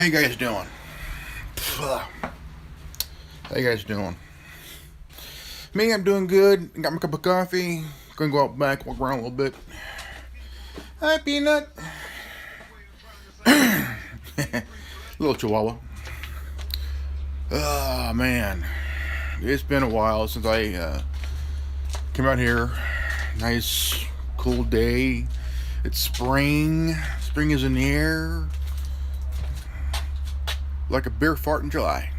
How you guys doing? How you guys doing? Me, I'm doing good. Got my cup of coffee. Gonna go out back, walk around a little bit. Hi, Peanut. Little Chihuahua. Oh man, it's been a while since I came out here. Nice, cool day. It's spring. Spring is in the air. Like a beer fart in July.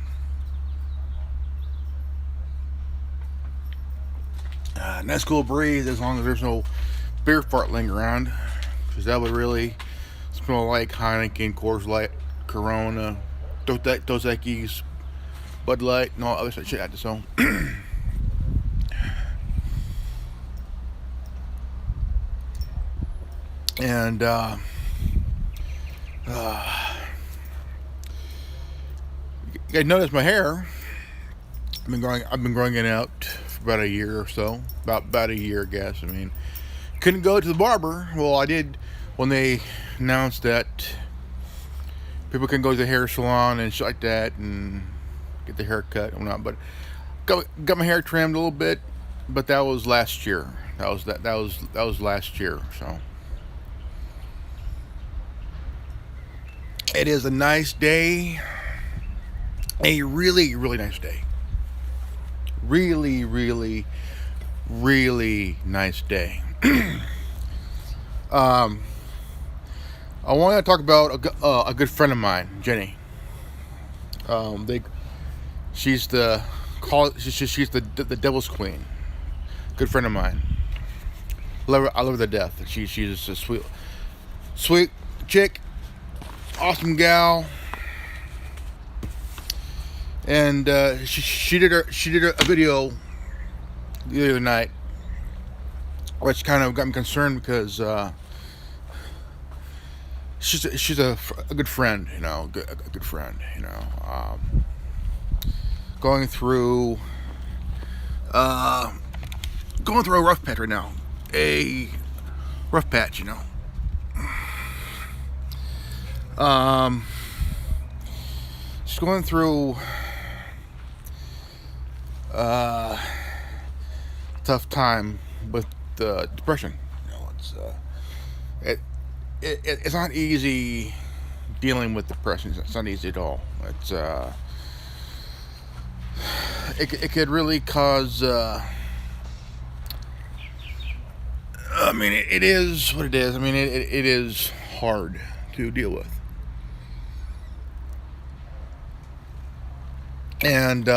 Nice cool breeze as long as there's no beer fart lingering around, because that would really smell like Heineken, Coors Light, Corona, Dos Equis, Bud Light, and all other shit like that. So, and you guys notice my hair. I've been growing it out for about a year or so. About a year, I guess. I mean, couldn't go to the barber. Well, I did when they announced that people can go to the hair salon and shit like that and get the hair cut and whatnot. But got my hair trimmed a little bit. But that was last year. That was last year. So it is a nice day. A really, really nice day. Really, really, really nice day. um, I want to talk about a good friend of mine, Jenny. She's she's the devil's queen. Good friend of mine. I love her to death. She's a sweet chick, awesome gal. And she did a video the other night, which kind of got me concerned because she's a good friend, you know, a good friend, you know, going through a rough patch right now, a rough patch, you know. She's going through tough time with depression. You know, it's not easy dealing with depression. It's not easy at all. It could really cause. I mean, it is what it is. I mean, it is hard to deal with. And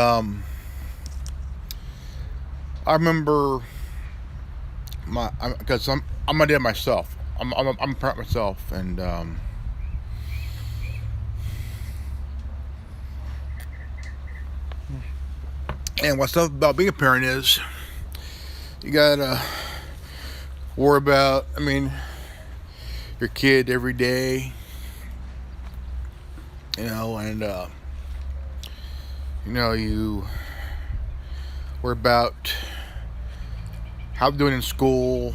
I remember because I'm a dad myself. I'm a parent myself, and what's tough about being a parent is you gotta worry about. I mean, your kid every day, you know, and you know, you worry about how they're doing in school.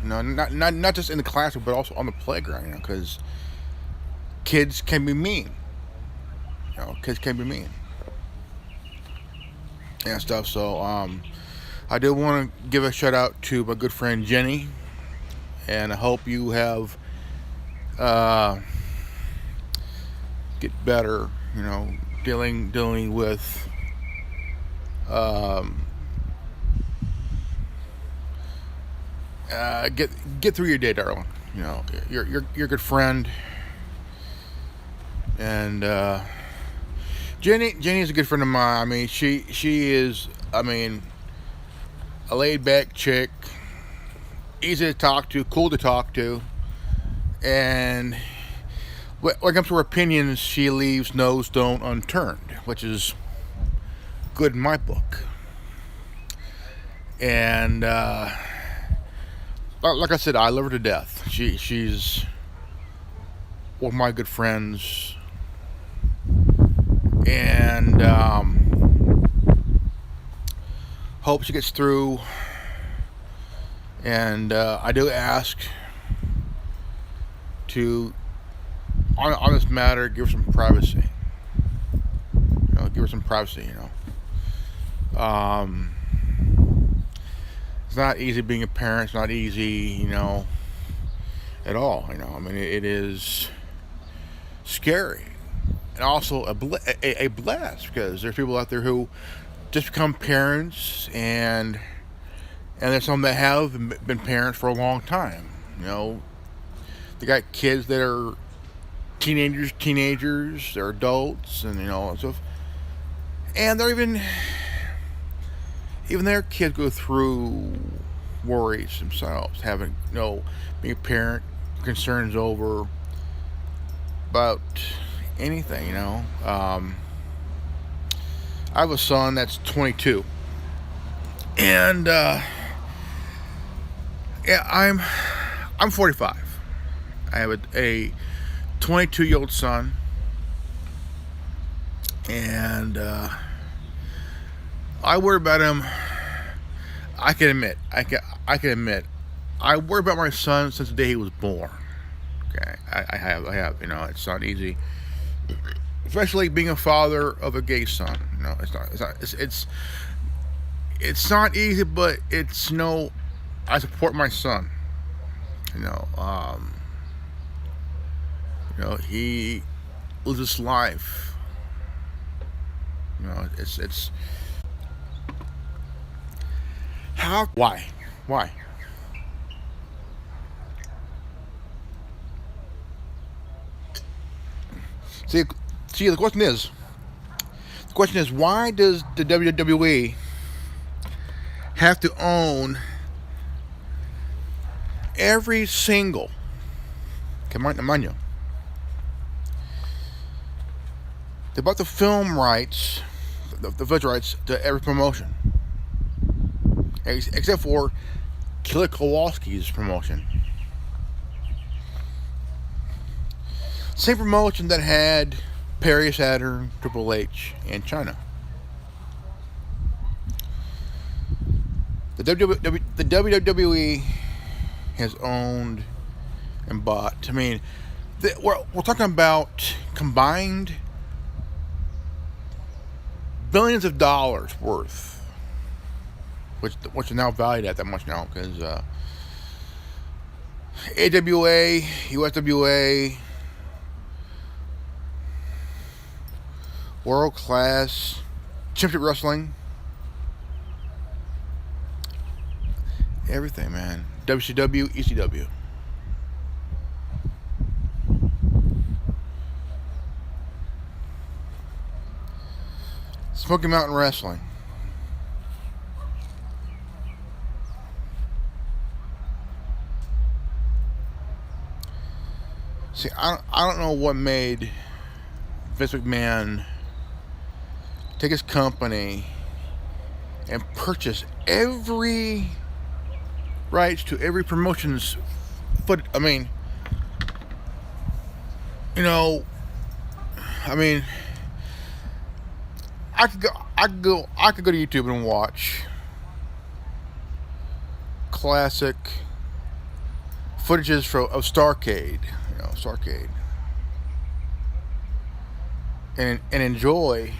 You know, not just in the classroom, but also on the playground. You know, because kids can be mean. You know, kids can be mean and stuff. So I do want to give a shout out to my good friend Jenny, and I hope you have get better. You know, dealing with get through your day, darling. You know, you're a good friend, and Jenny's a good friend of mine. I mean, she is. I mean, a laid back chick, easy to talk to, cool to talk to, and when it comes to her opinions, she leaves no stone unturned, which is good in my book. And like I said, I love her to death. She's one of my good friends, and hope she gets through. And I do ask to on this matter, give her some privacy. Give her some privacy. Um, it's not easy being a parent. It's not easy, at all. I mean, it is scary, and also a blast, because there's people out there who just become parents, and there's some that have been parents for a long time. They got kids that are teenagers, they're adults, and stuff, and they're even their kids go through worries themselves, having being a parent, concerns over about anything. I have a son that's 22, and yeah, I'm 45. I have a 22-year-old son, and I worry about him. I can admit, I worry about my son since the day he was born. Okay, I have. It's not easy, especially being a father of a gay son. It's not easy, but I support my son. He lives his life. It's how why see the question is why does the WWE have to own every single, mind you, they bought the film rights, the visual rights to every promotion, except for Killer Kowalski's promotion. Same promotion that had Perry Saturn, Triple H, and China. The WWE has owned and bought. I mean, we're talking about combined billions of dollars worth, which are now valued at that much now, because AWA, USWA, World Class, Championship Wrestling, everything, man. WCW, ECW. Smoky Mountain Wrestling. See, I don't know what made Vince McMahon take his company and purchase every rights to every promotion's foot. I mean, I could go to YouTube and watch classic footages of Starrcade, and enjoy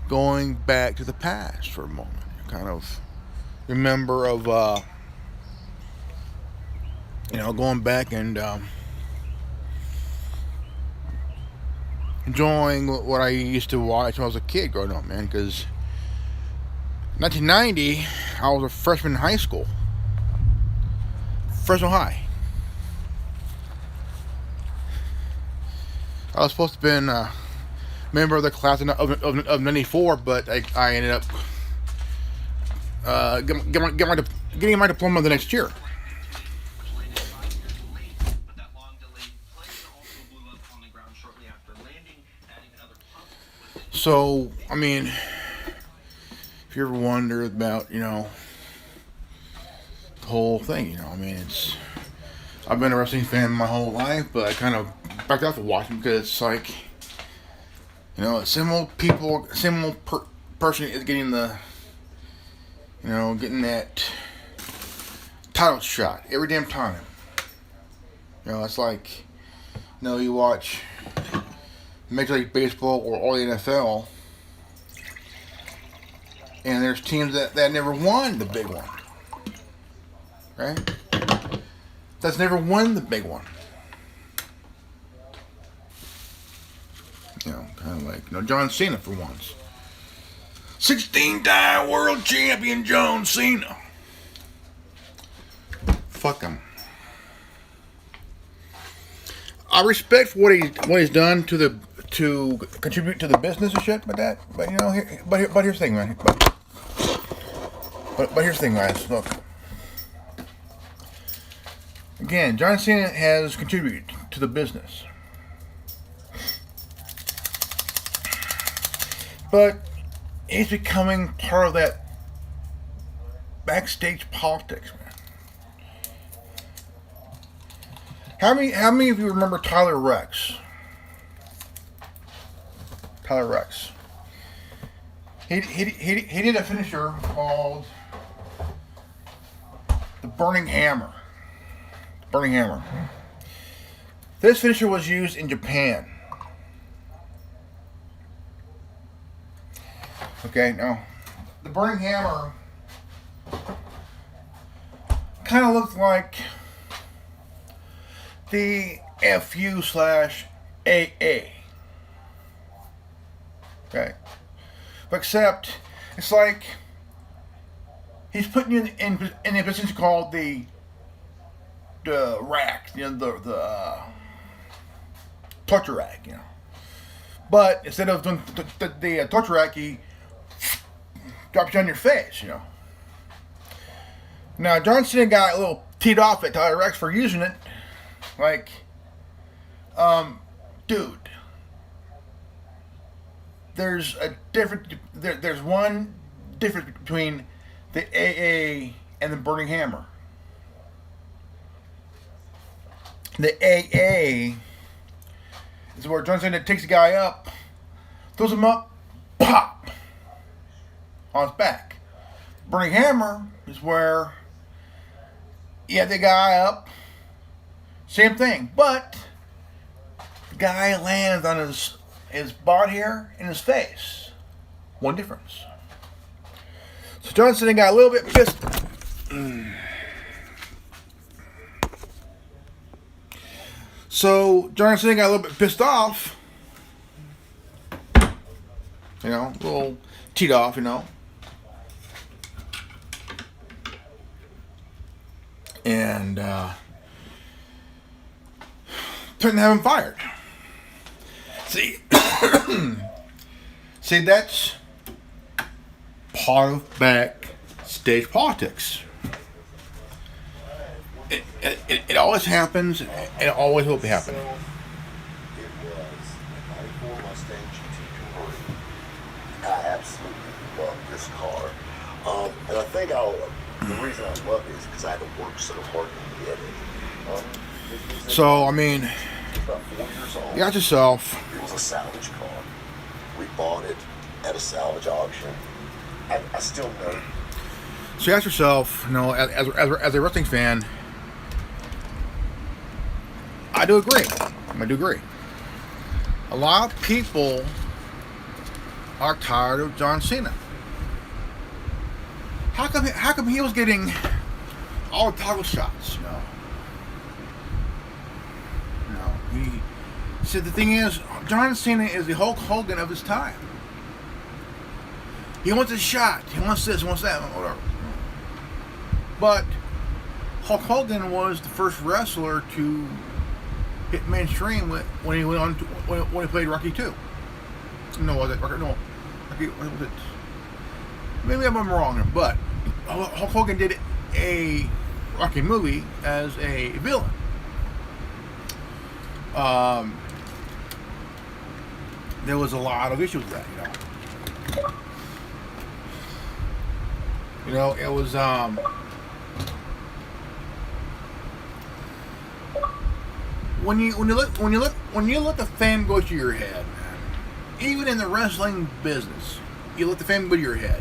going back to the past for a moment. Kind of remember of going back and enjoying what I used to watch when I was a kid growing up, man. Because 1990, I was a freshman in high school, Fresno High. I was supposed to have been a member of the class of 94, but I ended up getting my diploma the next year. So, I mean, if you ever wonder about, the whole thing, I've been a wrestling fan my whole life, but I kind of backed off to watching because it's like, same old person is getting getting that title shot every damn time. It's like, you watch Major League Baseball or the NFL, and there's teams that never won the big one, right? That's never won the big one. Kind of like, John Cena for once. 16-time world champion John Cena. Fuck him. I respect what he's done to contribute to the business and shit, but here's the thing, man. But here's the thing, guys. Look. Again, John Cena has contributed to the business. But he's becoming part of that backstage politics, man. How many of you remember Tyler Rex? Tyler Rex. He did a finisher called the Burning Hammer. Burning Hammer. This finisher was used in Japan. Okay, now the Burning Hammer kind of looked like the FU/AA. Okay, but except it's like he's putting you in a position called the rack, the torture rack, But instead of doing the torture rack, he drops you on your face, Now, John Cena got a little teed off at Tyler Rex for using it. Like, dude, there's one difference between the AA and the Burning Hammer. The AA is where John Cena takes the guy up, throws him up, pop, on his back. Burning Hammer is where you have the guy up, same thing, but the guy lands on his body hair and his face. One difference. So John Cena got a little bit pissed. So John Cena got a little bit pissed off. A little teed off, And threatened to have him fired. See, that's part of backstage politics. It always happens, and it always will be happening. It was a 94 Mustang GT convertible. I absolutely love this car. And I think the reason I love it is because I had to work so hard to get it. So, I mean, about 4 years old. You got yourself. It was a salvage car. We bought it at a salvage auction. I still know. So you ask yourself, as a wrestling fan, I do agree. A lot of people are tired of John Cena. How come he was getting all the title shots? See, the thing is, John Cena is the Hulk Hogan of his time. He wants a shot. He wants this, wants that, whatever. But Hulk Hogan was the first wrestler to hit mainstream when he went on when he played Rocky 2. No, was it Rocky? No, Rocky. What was it? Maybe I'm wrong, but Hulk Hogan did a Rocky movie as a villain. There was a lot of issues with that, it was when you let the fame go to your head, man, even in the wrestling business, you let the fame go to your head,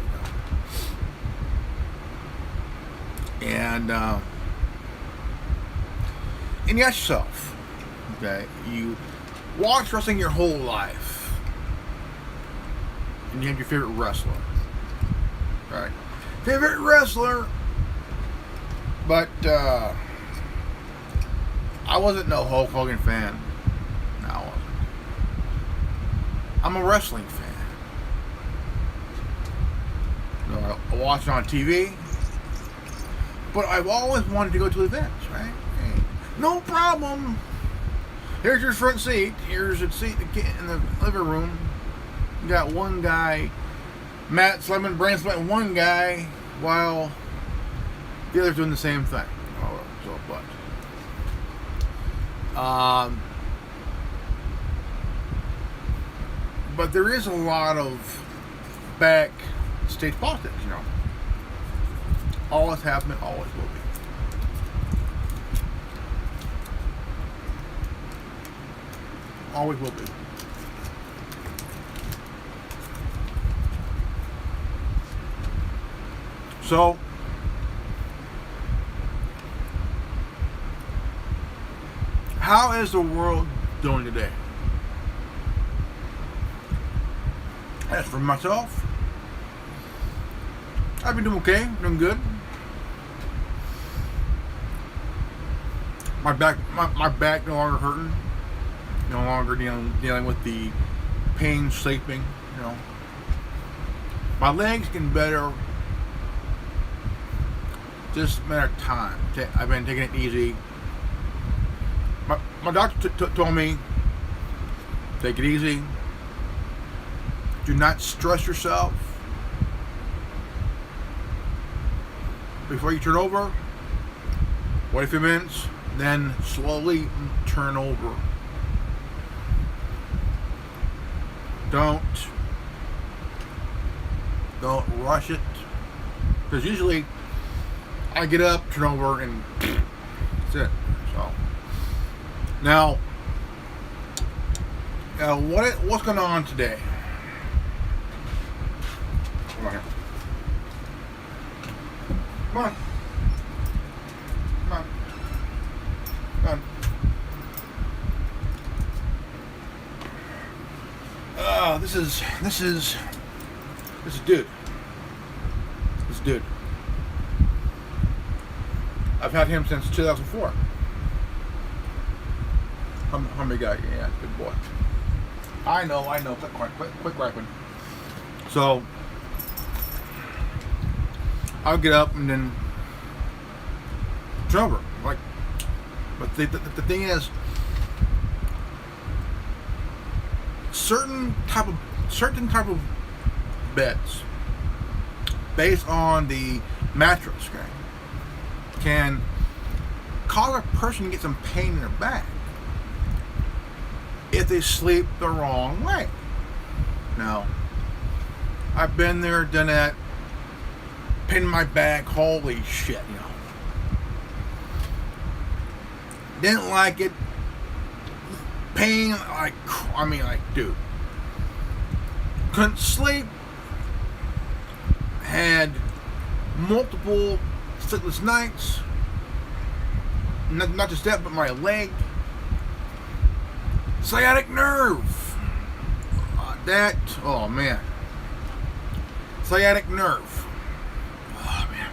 And And you ask yourself, okay, you watch wrestling your whole life, and you have your favorite wrestler, right? Favorite wrestler, but I wasn't no Hulk Hogan fan. No, I wasn't. I'm a wrestling fan. I watch it on TV, but I've always wanted to go to events, right? Hey, no problem. Here's your front seat. Here's a seat in the living room. You got one guy, Matt slamming, brain slamming one guy, while the other's doing the same thing. Oh, so but there is a lot of backstage politics, you know. Always happening, always will be. Always will be. So, how is the world doing today? As for myself, I've been doing okay, doing good. My back no longer hurting. No longer dealing with the pain sleeping, you know. My legs getting better. Just a matter of time. I've been taking it easy. My doctor told me, take it easy. Do not stress yourself. Before you turn over, wait a few minutes, then slowly turn over. Don't rush it. Because usually I get up, turn over, and that's it. So now what's going on today? Come on here. Come on. Come on. Come on. This is dude. This dude. I've had him since 2004. Humble guy, yeah, good boy. I know. Quick griping. So I'll get up and then turn over. Like, but the thing is, certain type of beds, based on the mattress, okay, can cause a person to get some pain in their back if they sleep the wrong way. Now, I've been there, done that, pain in my back, holy shit, you know. Didn't like it. Pain, like, dude. Couldn't sleep. Had multiple sleepless nights. Not just that, but my leg. Sciatic nerve. Oh man. Sciatic nerve. Oh man.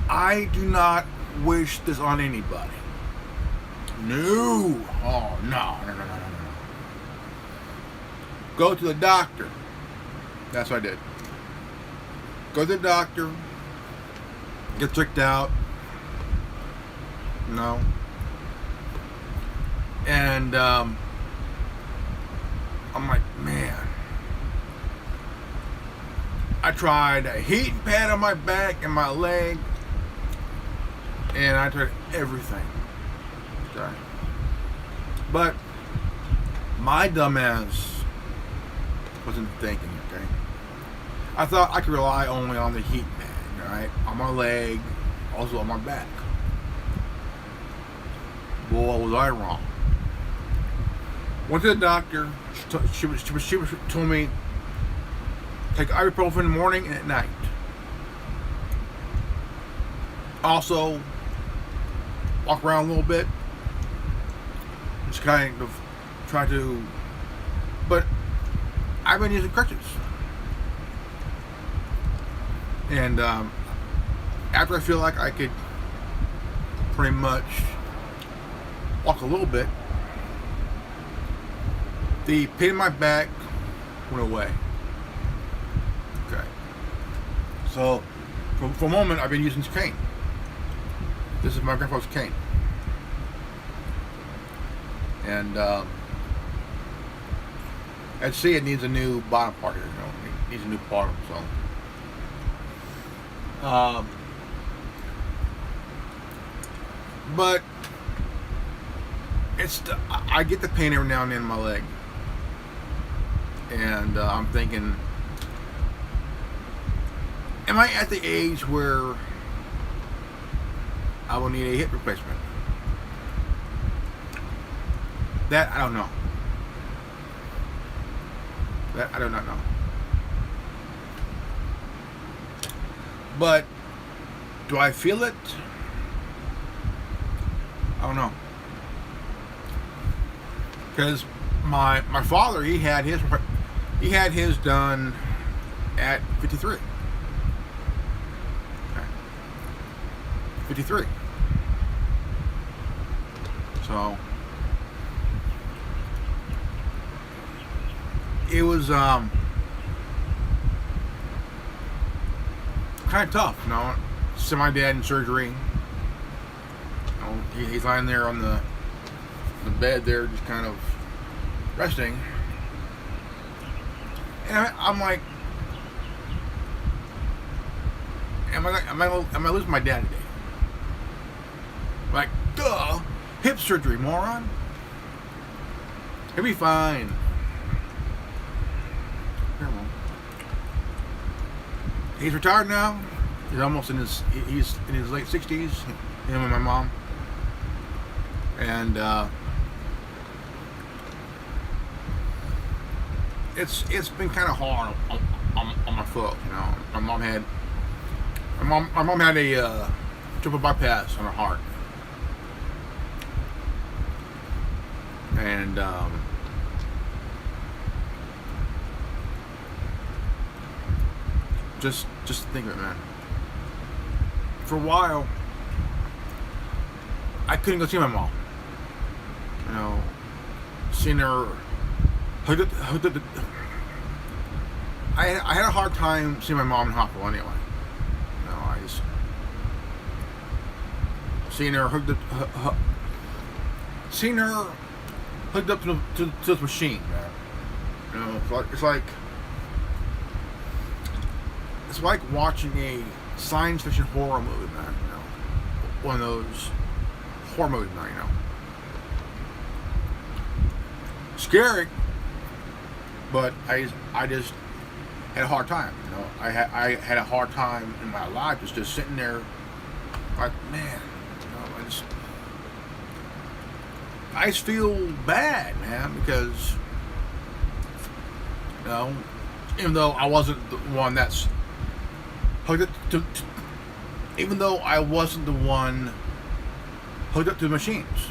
I do not wish this on anybody. No. Oh, no. Go to the doctor. That's what I did. Go to the doctor. Get checked out. No. And I'm like, man. I tried a heat pad on my back and my leg. And I tried everything. Okay. But my dumbass wasn't thinking, okay? I thought I could rely only on the heat pad, right? On my leg, also on my back. Boy, was I wrong. Went to the doctor. She told me take ibuprofen in the morning and at night. Also, walk around a little bit. Just kind of try to, but I've been using crutches. And after I feel like I could pretty much walk a little bit, the pain in my back went away. Okay. So, for a moment, I've been using this cane. This is my grandpa's cane. And, I'd see it needs a new bottom part here, it needs a new bottom, so. But, I get the pain every now and then in my leg. And I'm thinking, am I at the age where I will need a hip replacement? That I don't know. That I do not know. But do I feel it? I don't know. Because my father, he had his done at 53. Okay. 53. So it was kind of tough, See my dad in surgery. He's lying there on the bed there, just kind of resting. And I'm like, am I losing my dad today? Like, duh, hip surgery, moron. He'll be fine. He's retired now. He's almost in his late 60s. Him and my mom. And it's been kind of hard on my foot. My mom had a triple bypass on her heart, and just think of it, man. For a while, I couldn't go see my mom. Seeing her. I had a hard time seeing my mom in the hospital anyway. I just seeing her hooked up to this machine, man. It's like watching a science fiction horror movie, man. One of those horror movies, man. Scary, but I just had a hard time. I had a hard time in my life just sitting there, like, man. I just feel bad, man, because even though I wasn't the one that's hooked up to even though I wasn't the one hooked up to the machines,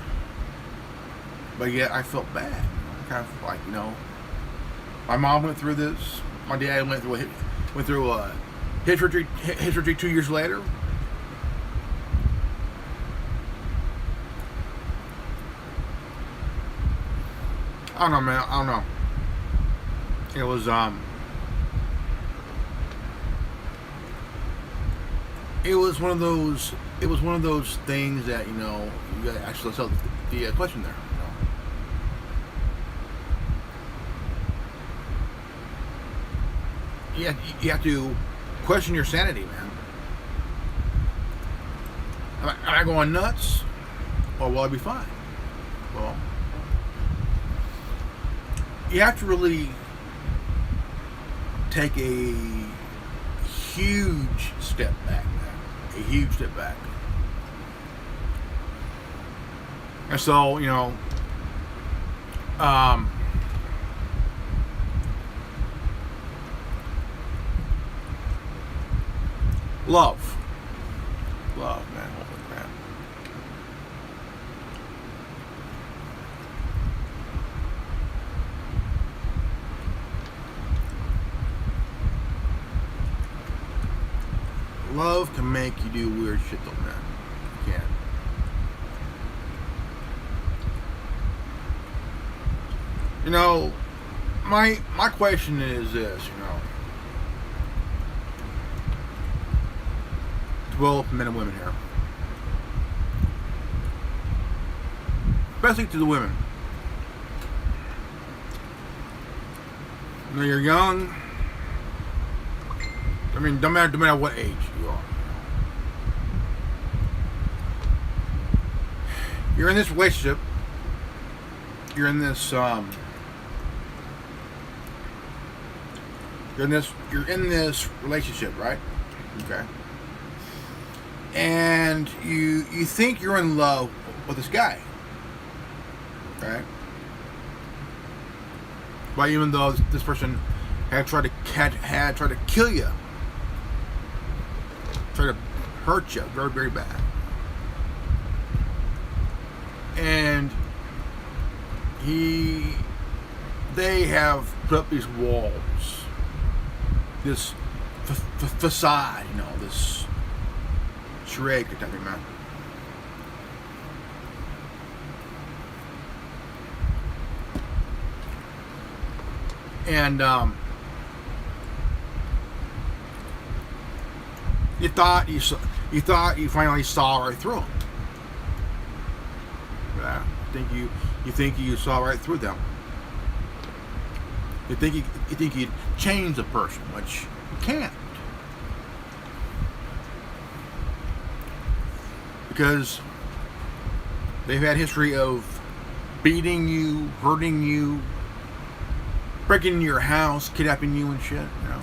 but yet I felt bad. Kind of like, my mom went through this. My dad went through hip surgery 2 years later. I don't know, man. I don't know. It was one of those. It was one of those things that you got to ask yourself the question there. You have to question your sanity, man. Am I going nuts, or will I be fine? Well, you have to really take a huge step back, man. A huge step back. And so, love, man. Holy crap. Love can make you do weird shit though, man. It can. You know, my question is this, you know. To both men and women here. Especially to the women. When you're young, I mean, don't matter what age you are. You're in this relationship. You're in this You're in this relationship, right? Okay. And you think you're in love with this guy, right? But even though this person had tried to kill you, tried to hurt you very, very bad, and they have put up these walls, this facade, you know, this charade type of man. And you thought you finally saw right through them. Yeah, you think you saw right through them. You think you'd change a person, which you can't, because they've had history of beating you, hurting you, breaking into your house, kidnapping you and shit, you know.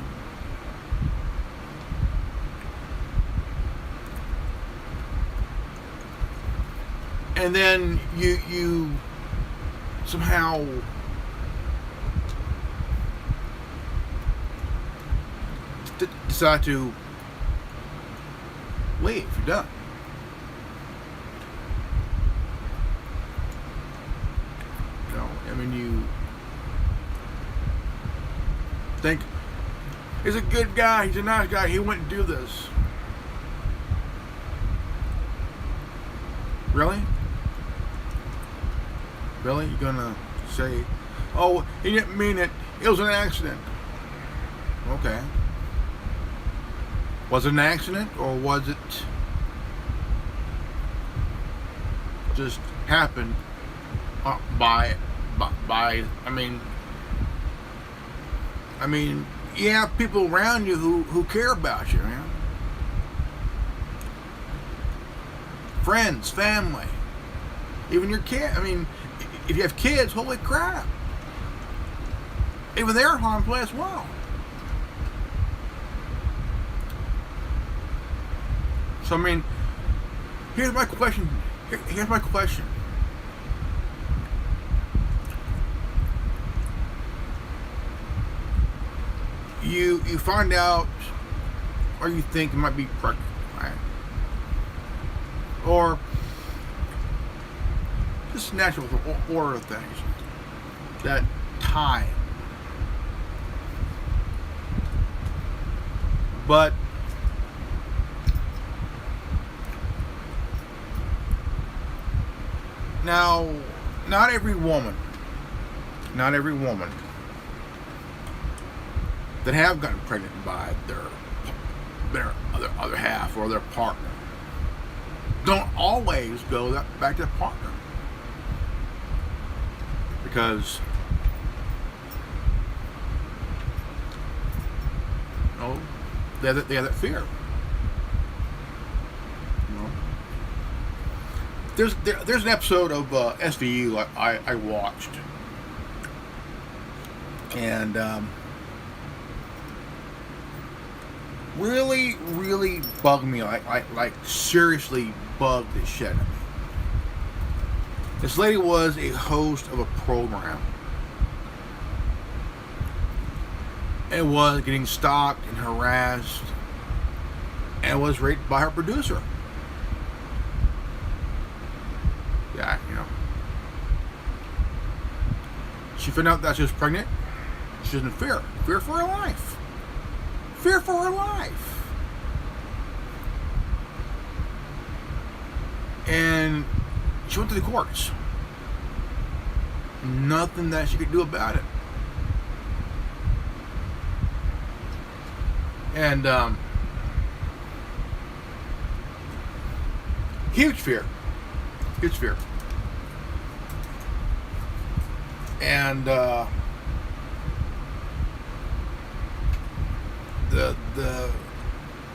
And then you somehow decide to leave. You're done. You know, I mean, you think he's a good guy, he's a nice guy, he wouldn't do this. Really? Really? You're gonna say, oh, he didn't mean it, it was an accident. Okay. Was it an accident, or was it just happened by I mean, you have people around you who care about you, man. Friends, family, even your kid. I mean, if you have kids, holy crap. Even they're harmful as well. So, I mean, here's my question. Here's my question. You find out, or you think you might be pregnant, right? Or just natural order of things. That time. But now, not every woman that have gotten pregnant by their other half or their partner don't always go back to their partner, because you know, they have that fear. There's an episode of SVU I watched, and really bugged me, like seriously bugged the shit out of me. This lady was a host of a program and was getting stalked and harassed and was raped by her producer. Yeah, you know. She found out that she was pregnant. She was in fear. Fear for her life. Fear for her life. And she went to the courts. Nothing that she could do about it. And huge fear. Huge fear. And the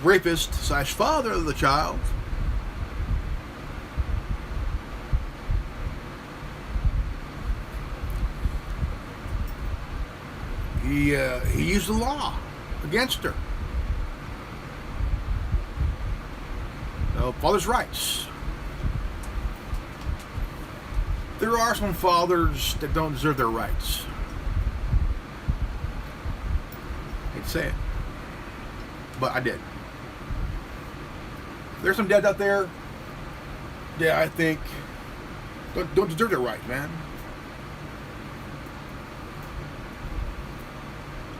rapist / father of the child he used the law against her. Father's rights. There are some fathers that don't deserve their rights. I hate to say it, but I did. There's some dads out there that I think don't deserve their rights, man.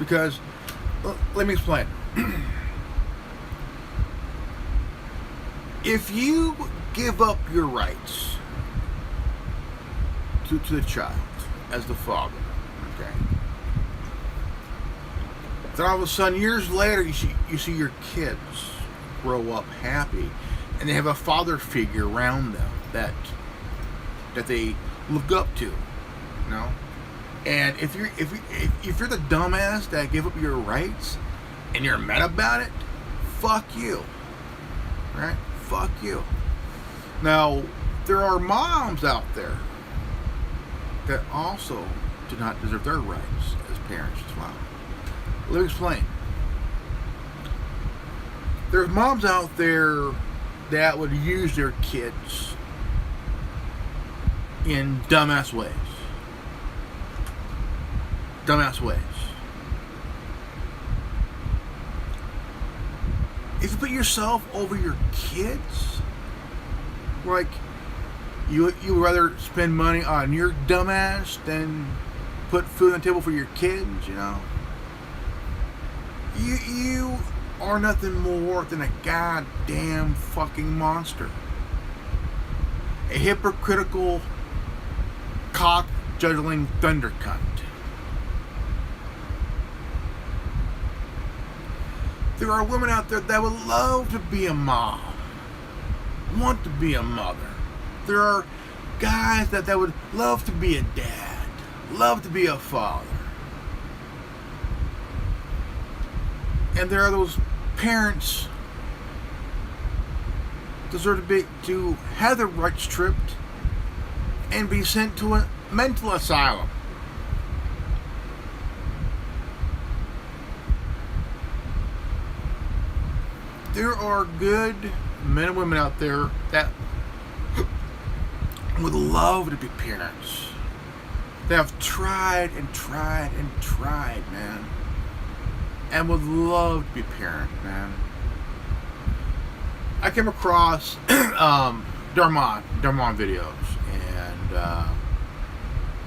Because, let me explain. If you give up your rights to the child as the father, okay, then all of a sudden, years later, you see your kids grow up happy, and they have a father figure around them that they look up to, you know. And if you're the dumbass that give up your rights and you're mad about it, fuck you, right? Fuck you. Now, there are moms out there that also do not deserve their rights as parents as well. Let me explain. There's moms out there that would use their kids in dumbass ways. Dumbass ways. If you put yourself over your kids, like you would rather spend money on your dumbass than put food on the table for your kids, you know. You are nothing more than a goddamn fucking monster. A hypocritical, cock-juggling thunder cunt. There are women out there that would love to be a mom, want to be a mother. There are guys that would love to be a dad, love to be a father. And there are those parents deserve to have their rights stripped and be sent to a mental asylum. There are good men and women out there that would love to be parents. They have tried and tried and tried, man. And would love to be parent, man. I came across Darman videos, and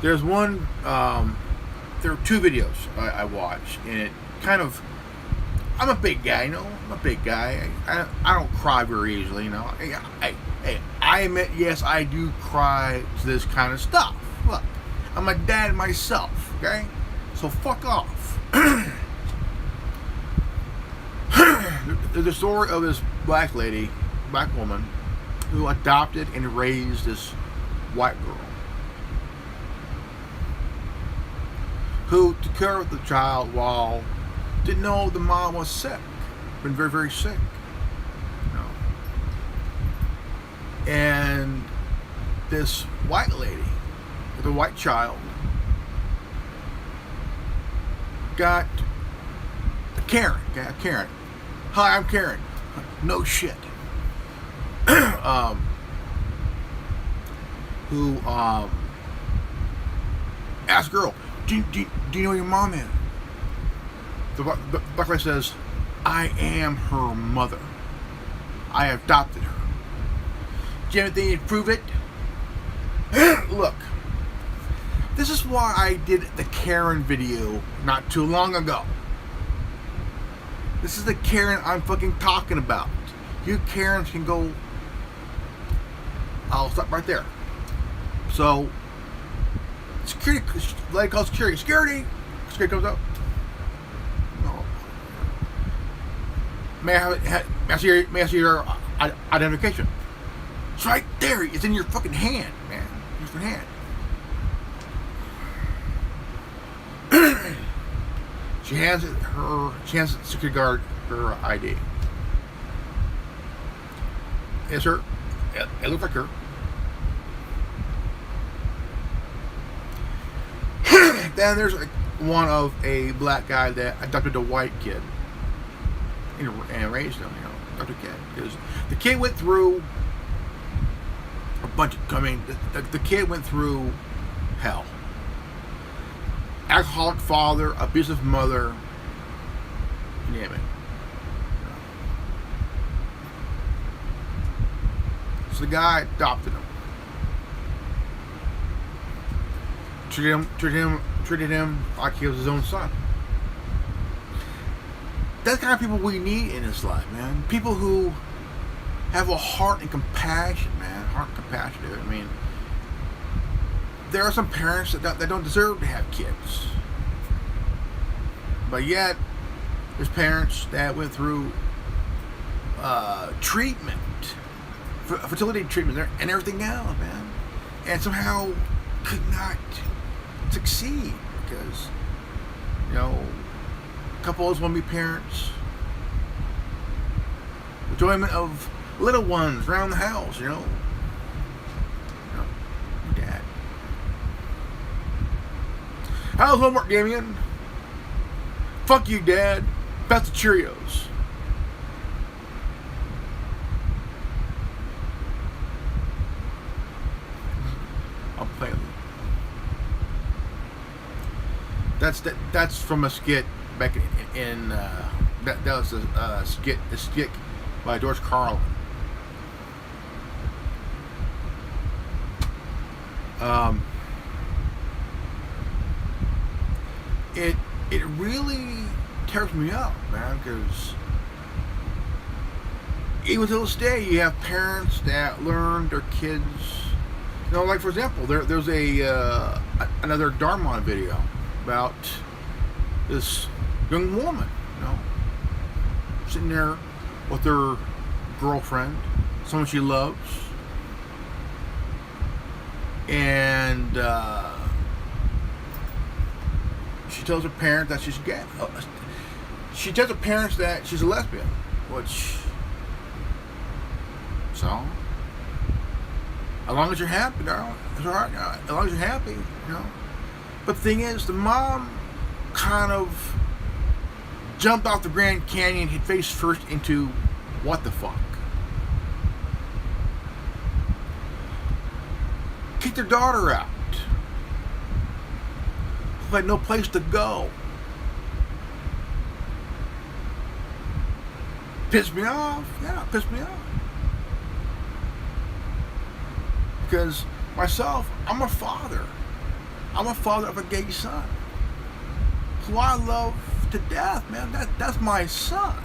there's one. There are two videos I watched, and it kind of. I'm a big guy, you know. I'm a big guy. I don't cry very easily, you know. I admit, yes, I do cry to this kind of stuff. Look, I'm a dad myself, okay? So fuck off. There's a story of this black woman, who adopted and raised this white girl, who took care of the child while didn't know the mom was sick, been very, very sick, you know. And this white lady with a white child got a Karen. Hi, I'm Karen. No shit. Who asked girl, do you know who your mom is? The black lady says, I am her mother. I adopted her. Do you have anything to prove it? Look, this is why I did the Karen video not too long ago. This is the Karen I'm fucking talking about. You Karens can go I'll stop right there. So, security, lady calls security. Security comes up. No. May I see your identification? It's right there. It's in your fucking hand, man. Your fucking hand. She hands the security guard her ID. Yes, sir. It looks like her. Then there's one of a black guy that adopted a white kid and raised him, adopted a kid. Because the kid went through a bunch of, the kid went through hell. Alcoholic father, abusive mother, you name it. So the guy adopted him. Treated him like he was his own son. That's the kind of people we need in this life, man. People who have a heart and compassion, man. Heart and compassion. I mean, there are some parents that don't deserve to have kids. But yet, there's parents that went through treatment, fertility treatment, and everything else, man. And somehow could not succeed because, couples want to be parents. Enjoyment of little ones around the house, Dad. How's homework, Damien? Fuck you, Dad. Pass the Cheerios. I'll play with it. That's from a skit back in that was a skit by George Carlin. It really tears me up, man, because even to this day, you have parents that learn their kids. Like for example, there's another Dharma video about this young woman, sitting there with her girlfriend, someone she loves, and she tells her parents that she's gay. She tells her parents that she's a lesbian, which, so, as long as you're happy, darling, it's alright. As long as you're happy, But the thing is, the mom kind of jumped off the Grand Canyon, hit face first into what the fuck. Kicked their daughter out. Had no place to go. Pissed me off. Yeah, pissed me off. Because myself, I'm a father. I'm a father of a gay son, who I love to death, man. That's my son.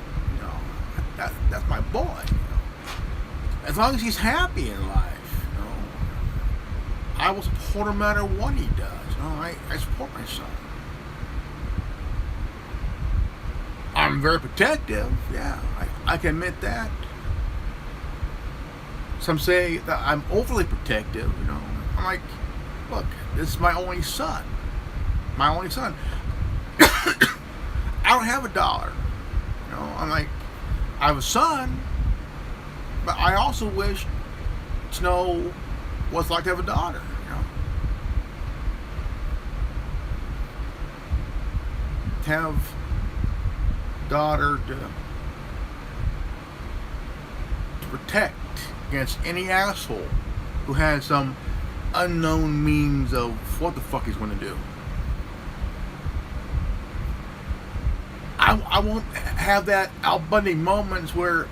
That's my boy. As long as he's happy in life, I will support him no matter what he does. I support my son. I'm very protective. Yeah, I can admit that. Some say that I'm overly protective. I'm like, look, this is my only son. My only son. I don't have $1. I'm like, I have a son, but I also wish to know what it's like to have a daughter. To have daughter to protect against any asshole who has some unknown means of what the fuck he's going to do. I won't have that Al Bundy moments where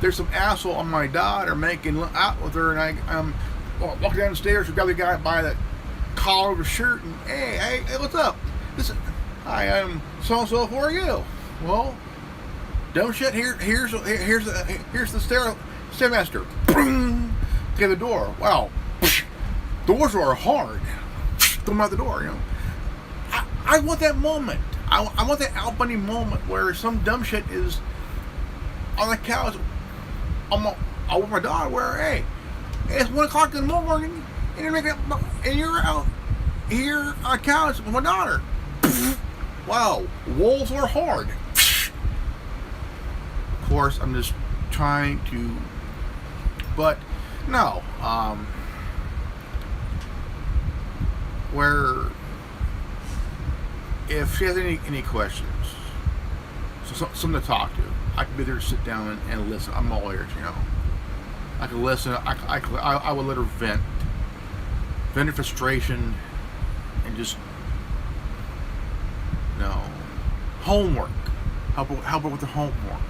there's some asshole on my daughter making out with her, and I'm walking down the stairs, we got the guy by the collar of his shirt, and hey, what's up? Listen, hi, I'm so-and-so, who are you? Well, dumb shit, here's the stairmaster. Boom! Okay, the door. Wow. Doors are hard. Throw them out the door, you know. I want that moment. I want that Al Bundy moment where some dumb shit is on the couch. I want my daughter where, hey, it's 1 o'clock in the morning and you're out here on the couch with my daughter. Wow, walls are hard. Of course, I'm just trying to, but no, where if she has any questions, so something to talk to, I can be there to sit down and listen. I'm all ears, you know. I can listen. I will let her vent her frustration, and just, you know, homework. Help her with the homework.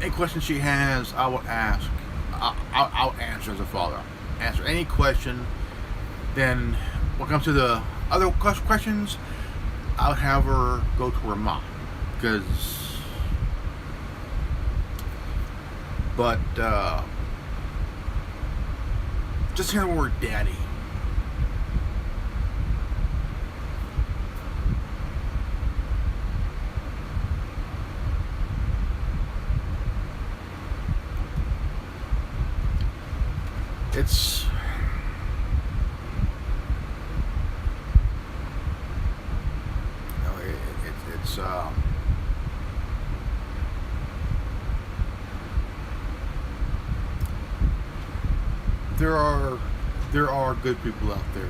Any questions she has, I will ask. I'll answer as a father. Answer any question. Then, when it comes to the other questions, I'll have her go to her mom. But just hearing the word daddy. It's there are good people out there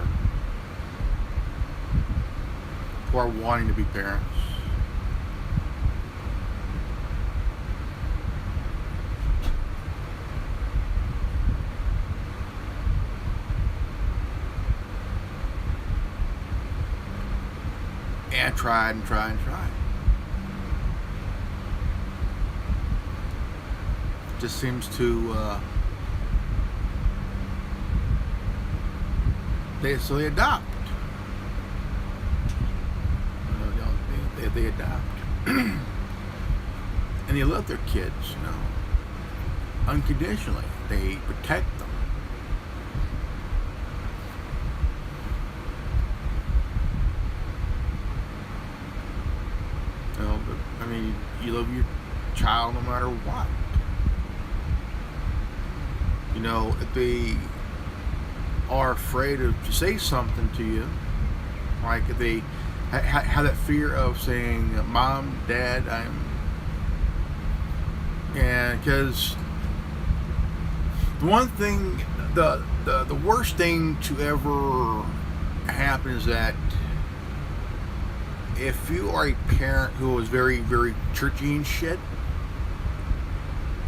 who are wanting to be parents. And tried. Just seems to they adopt. They adopt, and they love their kids, you know, unconditionally. They protect them. You know, but, I mean, you love your child no matter what. You know, if they are afraid to say something to you, like if they have that fear of saying, "Mom, Dad, and because the one thing, the worst thing to ever happen is that if you are a parent who is very, very churchy and shit,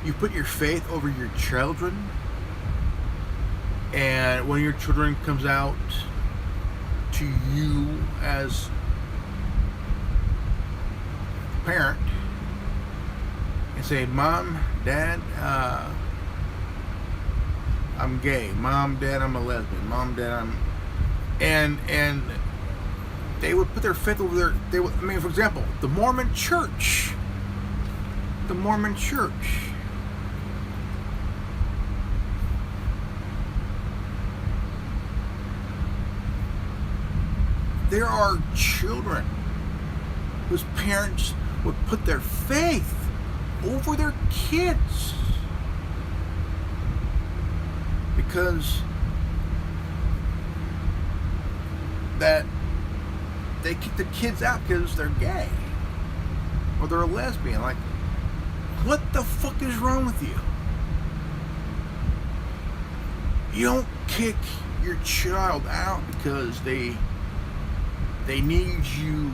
you put your faith over your children. And when your children comes out to you as a parent and say, "Mom, Dad, I'm gay. Mom, Dad, I'm a lesbian. Mom, Dad, I'm..." And they would put their faith over their... They would, I mean, for example, the Mormon Church. The Mormon Church. There are children whose parents would put their faith over their kids because that they kick the kids out because they're gay or they're a lesbian. Like, what the fuck is wrong with you? You don't kick your child out because they need you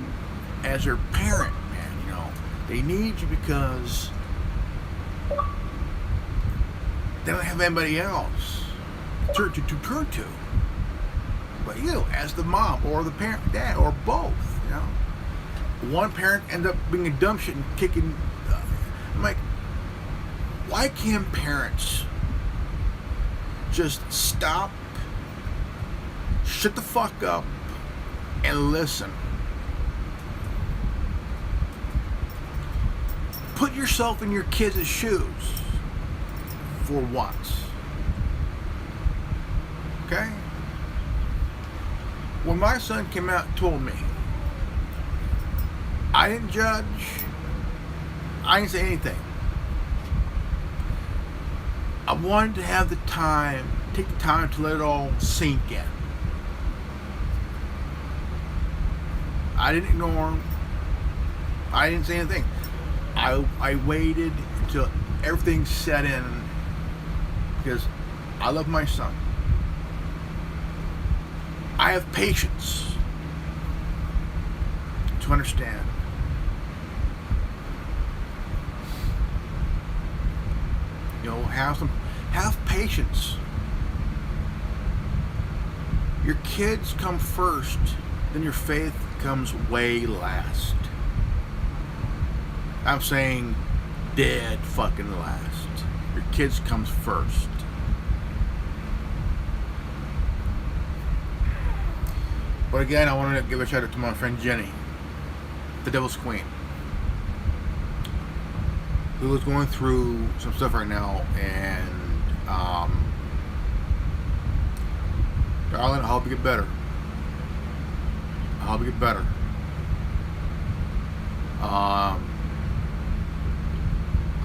as their parent, man, you know. They need you because they don't have anybody else to turn to. But you, as the mom or the parent, dad, or both, you know. One parent ends up being a dumb shit and kicking... I'm like, why can't parents just stop, shut the fuck up, and listen? Put yourself in your kids' shoes. for once. Okay? When my son came out and told me, I didn't judge, I didn't say anything. I wanted to have the time, take the time to let it all sink in. I didn't ignore him. I didn't say anything. I waited until everything set in because I love my son. I have patience to understand. You know, have patience. Your kids come first, then your faith comes way last. I'm saying dead fucking last. Your kids comes first. But again, I want to give a shout out to my friend Jenny, the Devil's Queen, who is going through some stuff right now, and darling, I hope you get better. I hope you get better.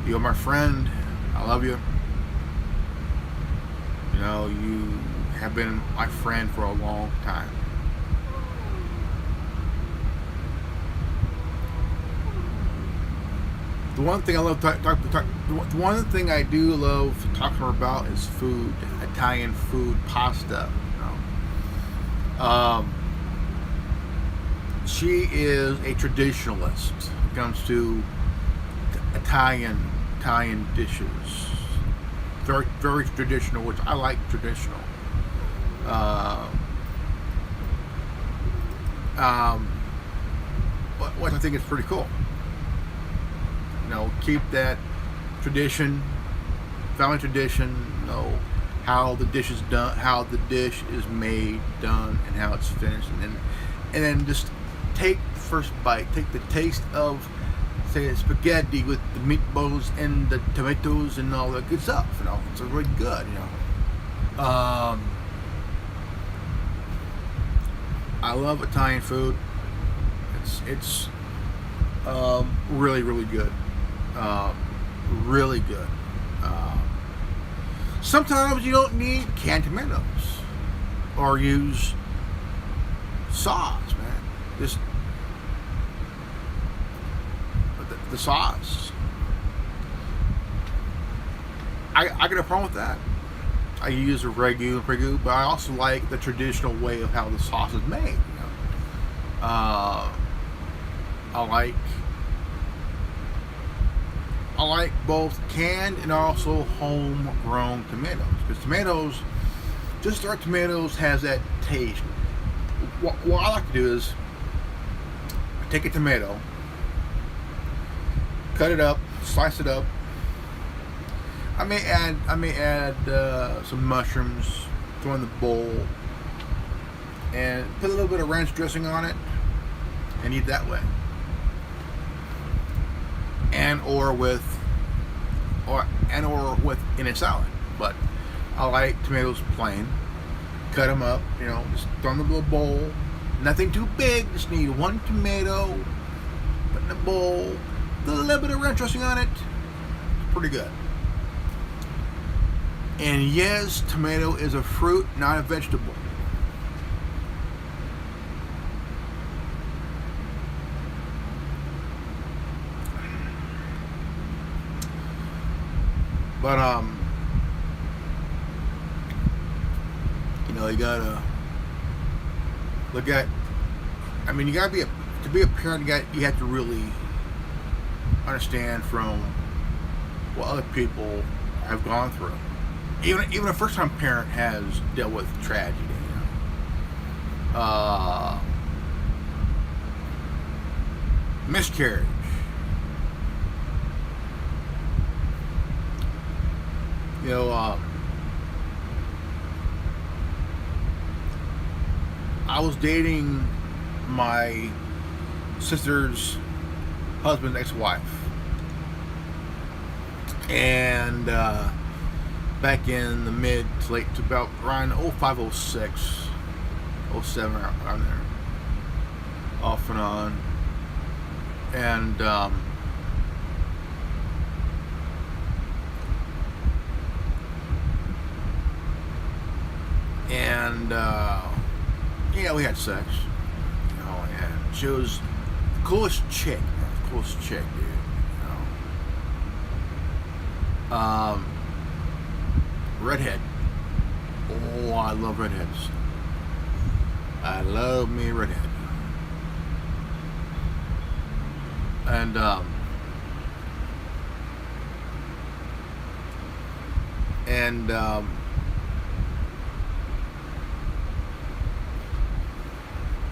You're my friend. I love you. You know, you have been my friend for a long time. The one thing I love the one thing I do love talking about is food, Italian food, pasta. You know. She is a traditionalist when it comes to Italian dishes. Very, very traditional, which I like traditional. What I think is pretty cool. You know, keep that tradition, family tradition. You know how the dish is done, how the dish is made, done, and how it's finished, and then just take the first bite, take the taste of, say, spaghetti with the meatballs and the tomatoes and all that good stuff. You know, it's really good. You know, I love Italian food. It's really, really good. Really good. Sometimes you don't need canned tomatoes or use sauce, man. Just the sauce. I got a problem with that. I use a ragu, but I also like the traditional way of how the sauce is made. You know? I like both canned and also homegrown tomatoes, because tomatoes, just our tomatoes, has that taste. What I like to do is take a tomato, cut it up, slice it up. I may add some mushrooms, throw in the bowl, and put a little bit of ranch dressing on it, and eat that way. And or with in a salad. But I like tomatoes plain. Cut them up, you know, just throw them in a little bowl. Nothing too big, just need one tomato, put in a bowl, a little bit of ranch dressing on it. It's pretty good. And yes, tomato is a fruit, not a vegetable. But you know, you gotta look at. I mean, you gotta be to be a parent. You have to really understand from what other people have gone through. Even a first-time parent has dealt with tragedy. You know? Miscarriage. You know, I was dating my sister's husband's ex-wife, and back in the mid to late to about around 05, 06, 07, around there, off and on. And yeah, we had sex. You know, and she was the coolest chick, man, the coolest chick, dude. You know, redhead. Oh, I love redheads. I love me a redhead. And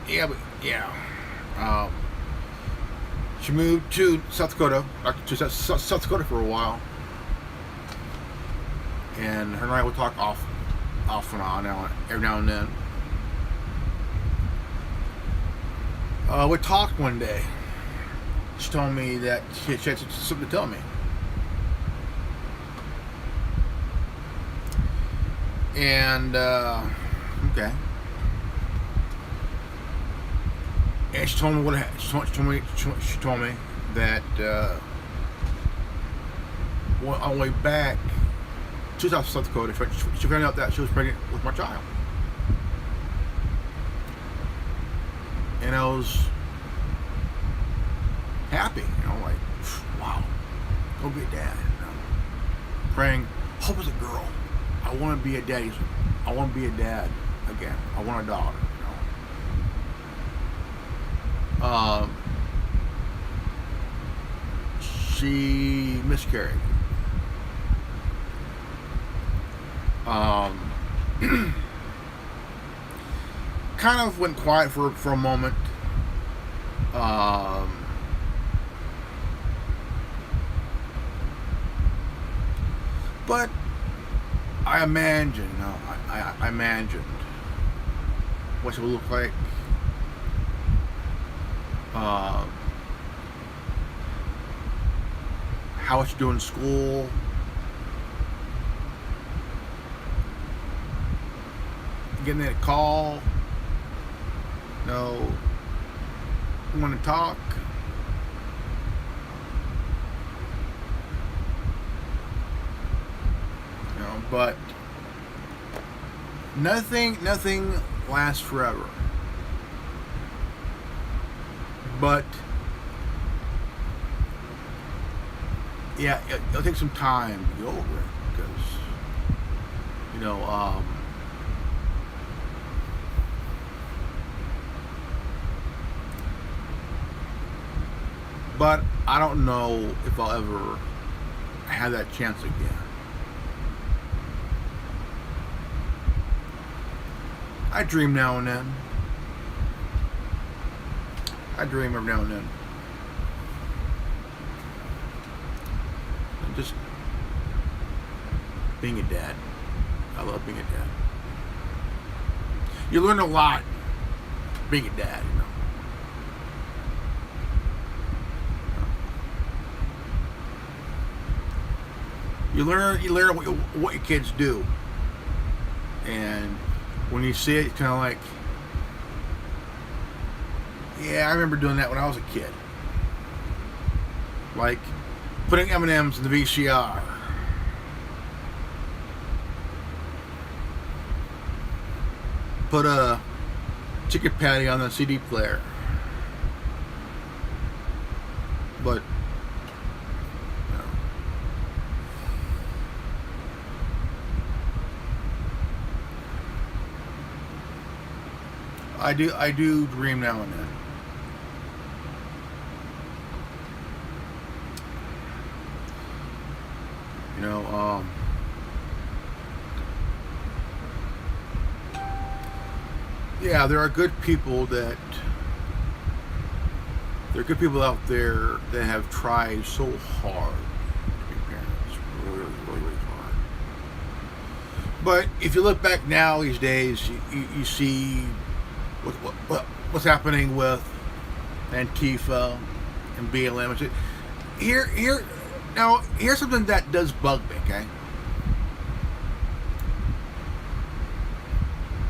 yeah, but yeah. She moved to South Dakota, to South Dakota for a while, and her and I would talk off and on every now and then. We talked one day. She told me that she had something to tell me. And, okay. And she told me what she told me that on the way back to South Dakota, she found out that she was pregnant with my child. And I was happy, you know, like, wow, go be a dad. You know? Praying, hope it's a girl. I want to be a daddy. I want to be a dad again. I want a daughter. You know? She miscarried. Kind of went quiet for a moment. But I imagined, I imagined what it would look like. How it's doing in school. Getting that call. No. Want to talk. You know, but nothing lasts forever. But yeah, it'll take some time to get over it because, you know, but I don't know if I'll ever have that chance again. I dream now and then. I dream every now and then. And just being a dad. I love being a dad. You learn a lot being a dad, you know. You learn what your kids do, and when you see it, it's kind of like, yeah, I remember doing that when I was a kid. Like putting M&Ms in the VCR. Put a chicken patty on the CD player. But I do dream now and then. You know, yeah, there are good people out there that have tried so hard to be parents, really, really, really hard. But if you look back now these days, you see what's happening with Antifa and BLM. Here's something that does bug me, okay?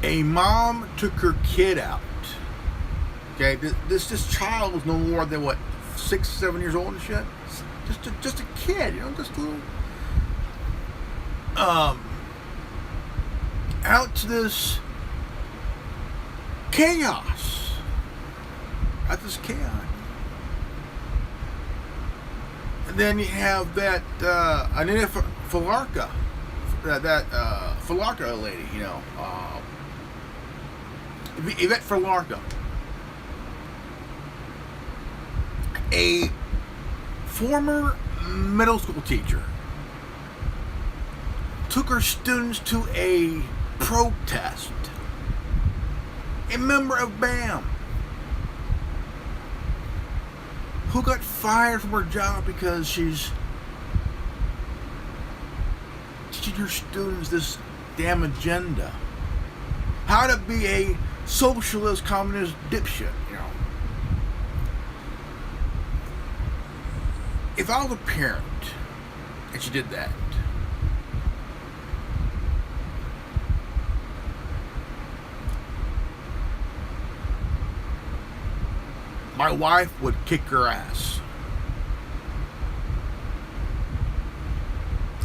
A mom took her kid out. Okay, this child was no more than what, 6, 7 years old and shit. Just a kid, you know, just a little. Out to this chaos. Out this chaos. And then you have that Anita Falarka, that Falarka lady, you know, Yvette Falarka, a former middle school teacher, took her students to a protest. A member of BAM who got fired from her job because she's teaching her students this damn agenda. How to be a socialist, communist dipshit, you know. If I was a parent and she did that, my wife would kick her ass.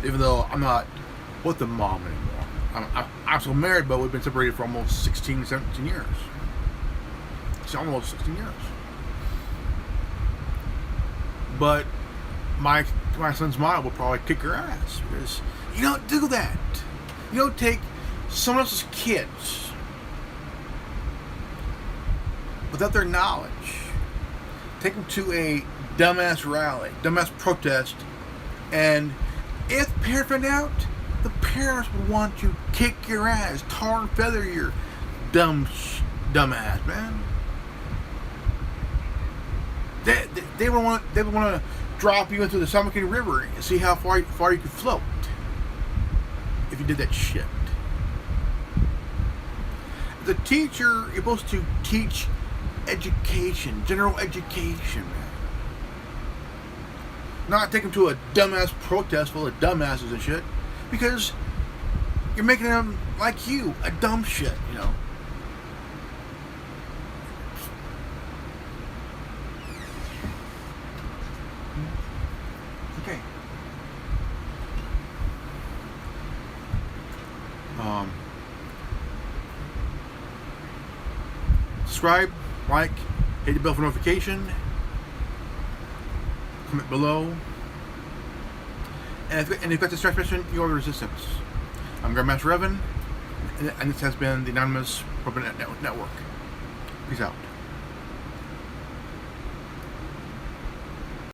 Even though I'm not with the mom anymore. I'm still married, but we've been separated for almost 16, 17 years. It's almost 16 years. But my son's mom will probably kick her ass because you don't do that. You don't take someone else's kids without their knowledge. Take them to a dumbass rally, dumbass protest, and if the parents find out, the parents would want to kick your ass, tar and feather your dumbass, man. They would want to drop you into the San Joaquin River and see how far you could float if you did that shit. The teacher, you're supposed to teach education, general education, man. Not take them to a dumbass protest full of dumbasses and shit, because you're making them like you, a dumb shit, you know. Okay. Subscribe, like, hit the bell for notification, comment below, and if you've got this transmission, you are the resistance. I'm Grandmaster Evan, and this has been the Anonymous Propaganda Network. Peace out.